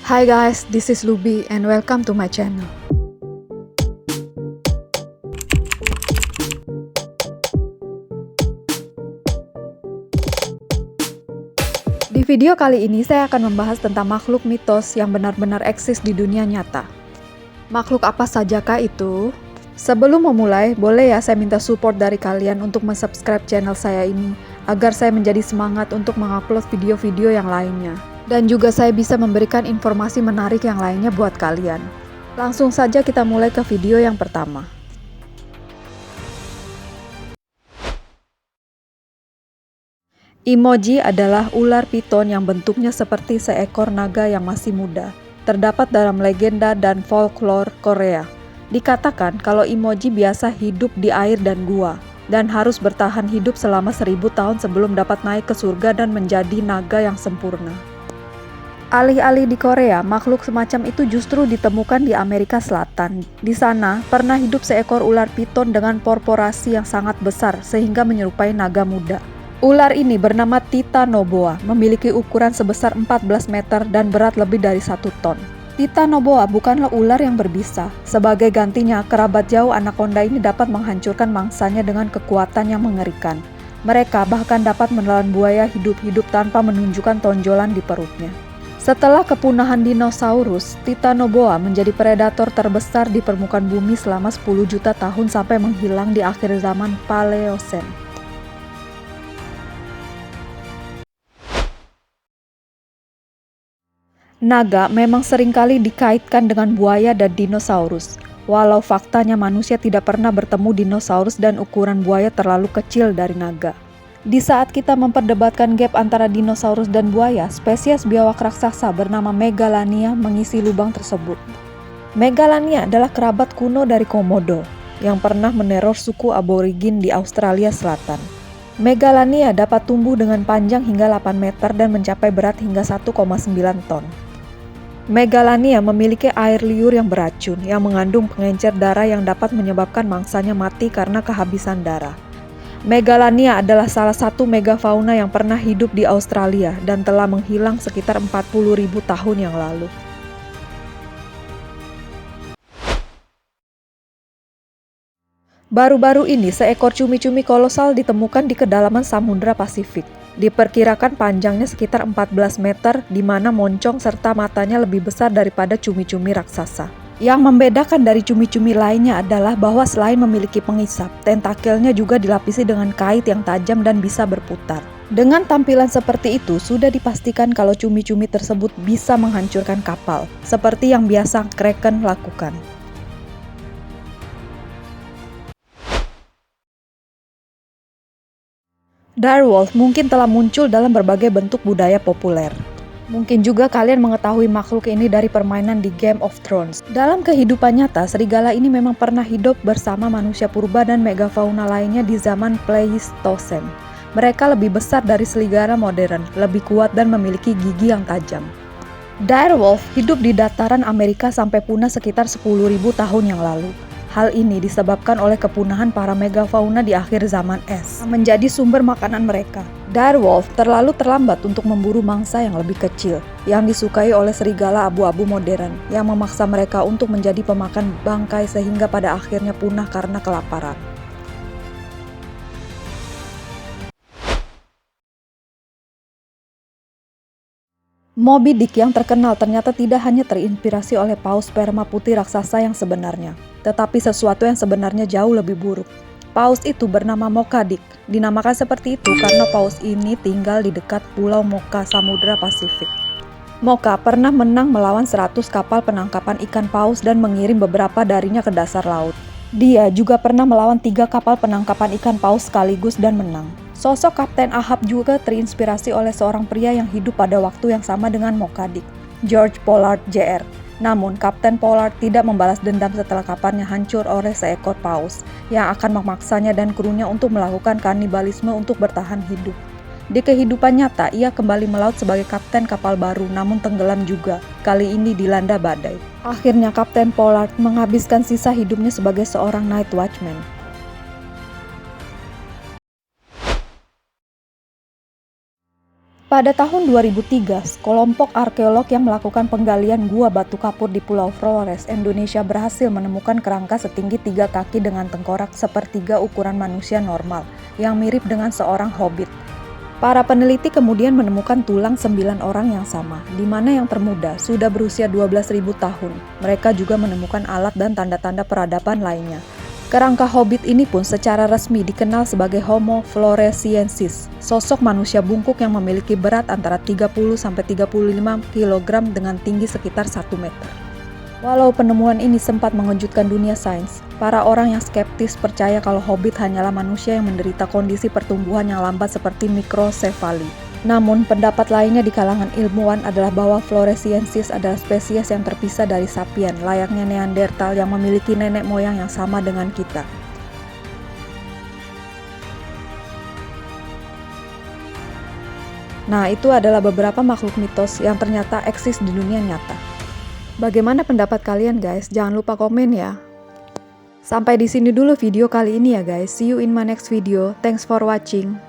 Hi guys, this is Luby and welcome to my channel. Di video kali ini saya akan membahas tentang makhluk mitos yang benar-benar eksis di dunia nyata. Makhluk apa sajakah itu? Sebelum memulai, boleh ya saya minta support dari kalian untuk mensubscribe channel saya ini, agar saya menjadi semangat untuk mengupload video-video yang lainnya. Dan juga saya bisa memberikan informasi menarik yang lainnya buat kalian. Langsung saja kita mulai ke video yang pertama. Emoji adalah ular piton yang bentuknya seperti seekor naga yang masih muda. Terdapat dalam legenda dan folklore Korea. Dikatakan kalau emoji biasa hidup di air dan gua, dan harus bertahan hidup selama 1000 tahun sebelum dapat naik ke surga dan menjadi naga yang sempurna. Alih-alih di Korea, makhluk semacam itu justru ditemukan di Amerika Selatan. Di sana, pernah hidup seekor ular piton dengan proporsi yang sangat besar sehingga menyerupai naga muda. Ular ini bernama Titanoboa, memiliki ukuran sebesar 14 meter dan berat lebih dari 1 ton. Titanoboa bukanlah ular yang berbisa. Sebagai gantinya, kerabat jauh anaconda ini dapat menghancurkan mangsanya dengan kekuatan yang mengerikan. Mereka bahkan dapat menelan buaya hidup-hidup tanpa menunjukkan tonjolan di perutnya. Setelah kepunahan dinosaurus, Titanoboa menjadi predator terbesar di permukaan bumi selama 10 juta tahun sampai menghilang di akhir zaman Paleosen. Naga memang seringkali dikaitkan dengan buaya dan dinosaurus, walau faktanya manusia tidak pernah bertemu dinosaurus dan ukuran buaya terlalu kecil dari naga. Di saat kita memperdebatkan gap antara dinosaurus dan buaya, spesies biawak raksasa bernama Megalania mengisi lubang tersebut. Megalania adalah kerabat kuno dari Komodo yang pernah meneror suku aborigin di Australia Selatan. Megalania dapat tumbuh dengan panjang hingga 8 meter dan mencapai berat hingga 1,9 ton. Megalania memiliki air liur yang beracun yang mengandung pengencer darah yang dapat menyebabkan mangsanya mati karena kehabisan darah. Megalania adalah salah satu megafauna yang pernah hidup di Australia dan telah menghilang sekitar 40.000 tahun yang lalu. Baru-baru ini, seekor cumi-cumi kolosal ditemukan di kedalaman Samudra Pasifik. Diperkirakan panjangnya sekitar 14 meter, di mana moncong serta matanya lebih besar daripada cumi-cumi raksasa. Yang membedakan dari cumi-cumi lainnya adalah bahwa selain memiliki pengisap, tentakelnya juga dilapisi dengan kait yang tajam dan bisa berputar. Dengan tampilan seperti itu, sudah dipastikan kalau cumi-cumi tersebut bisa menghancurkan kapal, seperti yang biasa Kraken lakukan. Direwolf mungkin telah muncul dalam berbagai bentuk budaya populer. Mungkin juga kalian mengetahui makhluk ini dari permainan di Game of Thrones. Dalam kehidupan nyata, serigala ini memang pernah hidup bersama manusia purba dan megafauna lainnya di zaman Pleistocene. Mereka lebih besar dari serigala modern, lebih kuat dan memiliki gigi yang tajam. Direwolf hidup di dataran Amerika sampai punah sekitar 10.000 tahun yang lalu. Hal ini disebabkan oleh kepunahan para megafauna di akhir zaman es, yang menjadi sumber makanan mereka. Direwolf terlalu terlambat untuk memburu mangsa yang lebih kecil, yang disukai oleh serigala abu-abu modern, yang memaksa mereka untuk menjadi pemakan bangkai sehingga pada akhirnya punah karena kelaparan. Moby Dick yang terkenal ternyata tidak hanya terinspirasi oleh paus sperma putih raksasa yang sebenarnya, tetapi sesuatu yang sebenarnya jauh lebih buruk. Paus itu bernama Mocha Dick. Dinamakan seperti itu karena paus ini tinggal di dekat Pulau Mocha, Samudra Pasifik. Mocha pernah menang melawan 100 kapal penangkapan ikan paus dan mengirim beberapa darinya ke dasar laut. Dia juga pernah melawan 3 kapal penangkapan ikan paus sekaligus dan menang. Sosok Kapten Ahab juga terinspirasi oleh seorang pria yang hidup pada waktu yang sama dengan Mocha Dick, George Pollard Jr. Namun, Kapten Pollard tidak membalas dendam setelah kapalnya hancur oleh seekor paus yang akan memaksanya dan krunya untuk melakukan kanibalisme untuk bertahan hidup. Di kehidupan nyata, ia kembali melaut sebagai kapten kapal baru namun tenggelam juga, kali ini dilanda badai. Akhirnya Kapten Pollard menghabiskan sisa hidupnya sebagai seorang night watchman. Pada tahun 2003, kelompok arkeolog yang melakukan penggalian gua batu kapur di Pulau Flores, Indonesia berhasil menemukan kerangka setinggi 3 kaki dengan tengkorak sepertiga ukuran manusia normal, yang mirip dengan seorang hobbit. Para peneliti kemudian menemukan tulang 9 orang yang sama, di mana yang termuda sudah berusia 12.000 tahun. Mereka juga menemukan alat dan tanda-tanda peradaban lainnya. Kerangka hobbit ini pun secara resmi dikenal sebagai Homo floresiensis, sosok manusia bungkuk yang memiliki berat antara 30-35 kg dengan tinggi sekitar 1 meter. Walau penemuan ini sempat mengejutkan dunia sains, para orang yang skeptis percaya kalau hobbit hanyalah manusia yang menderita kondisi pertumbuhan yang lambat seperti mikrosefali. Namun, pendapat lainnya di kalangan ilmuwan adalah bahwa floresiensis adalah spesies yang terpisah dari sapien, layaknya Neanderthal yang memiliki nenek moyang yang sama dengan kita. Nah, itu adalah beberapa makhluk mitos yang ternyata eksis di dunia nyata. Bagaimana pendapat kalian, guys? Jangan lupa komen ya. Sampai di sini dulu video kali ini ya, guys. See you in my next video. Thanks for watching.